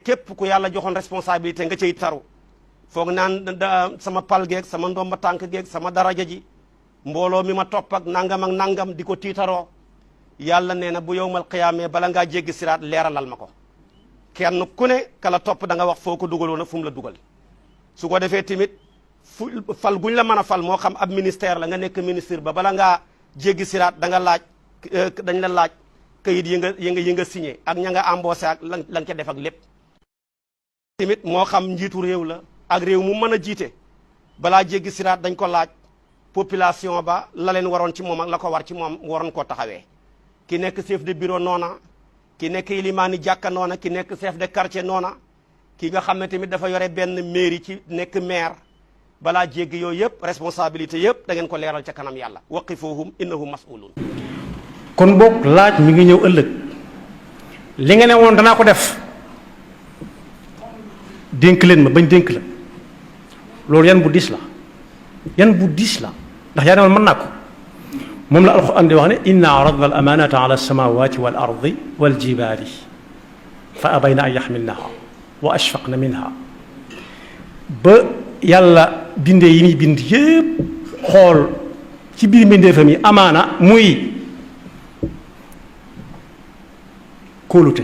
képp ku yàlla joxoon responsabilité nga cay taru foog naan sama pal geeg sama ndomba tànk geeg sama daraja ji mbooloo mi ma topp ak nangam di ko tiitaroo yàlla nee na bu yowmal qiyaamee bala ngaa jéggi siraat leeralal ma ko kenn ku ne kala topp da nga wax foo ko dugaloon ak fu mu la dugal su ko defee tamit fal guñ la mën a fal moo xam ab ministère la nga nekk ministre ba bala ngaa jéggi siraat da nga laaj dañ la laaj kayit yi nga signé ak ña nga embauché ak la nga ca def ak lépp tamit moo xam njiitu réew la ak réew mu mën a jiite balaa jéggi siraat dañ ko laaj population ba la leen waroon ci moom ak la ko war ci moom waroon koo taxawee ki nekk chef de bureau noona ki nekk ilimaani jàkka noona ki nekk chef de quartier noona ki nga xam ne tamit dafa yore benn mairie ci nekk maire balaa jéggi yooyu yëpp responsabilité yëpp da ngeen ko leeral ca kanam yàlla waqifuhum innahum mas'ulun kon boog laaj mi ngi ñëw ëllëg li nga ne woon danaa ko def dénk leen ma bañ dénk la loolu yan bu diis la ndax yaa ne woon mën naa ko moom la alxuraan di wax ne inna aradna al amanata ala alsamawati wal ardi wal jibali fa abayna an yaxmilnaha wa ashfaqna minha ba yàlla bindee yi muy bind yëpp xool ci biir mbindeefam yi amaana muy kóolute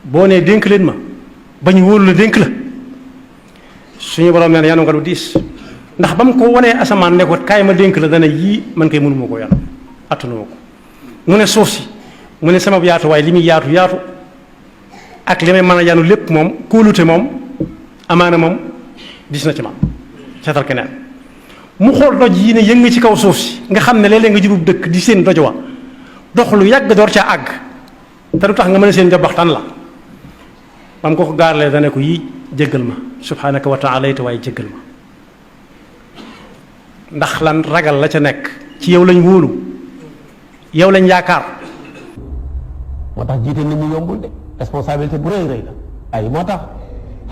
boo nee dénk leen ma bañ wóolu la dénk la suñu borom nee na yanu nga lu diis ndax ba mu ko wanee asamaan ne ko kaay ma dénk la dana yii man kay mënuma ko yanu attanuma ko mu ne suuf si mu ne sama yaatu waaye li muy yaatu ak li may mën a yanu lépp moom kóolute moom amaana moom dis na ci man seetal keneen mu xool doj yi ne yëngu ci kaw suuf si nga xam ne léeg-léeg nga jubub dëkk di seen doj wa dox lu yàgg door caa àgg te du tax nga mën a seen njabaxtaan la bam ko gaarlee dane ko yii jéggal ma subhanaka wa taala te waaye jéggal ma ndax lan ragal la ca nekk ci yow lañ wóolu yow lañ yaakaar moo tax jiite nit ñi yombul de responsabilité bu rëy la ay moo tax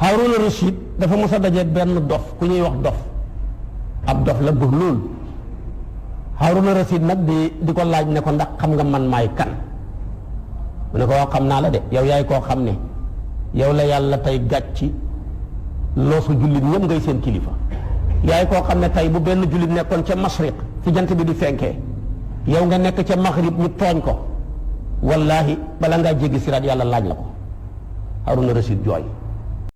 Haaruna Rashid dafa mos a daje benn dof ku ñuy wax dof ab dof la bëgg lool Haaruna Rashid nag di ko laaj ne ko ndax xam nga man maay kan mu ne ko wax xam naa la de yow yaay koo xam ne yow la yàlla tey gàcci loosu jullit ñëpp ngay seen kilifa yaay koo xam ne tey bu benn jullit nekkoon ca mashriq fi jant bi di fenkee yow nga nekk ca maghrib ñu tooñ ko wallahi bala ngaa jéggi siraat yàlla laaj la ko Haaruna Rashid jooy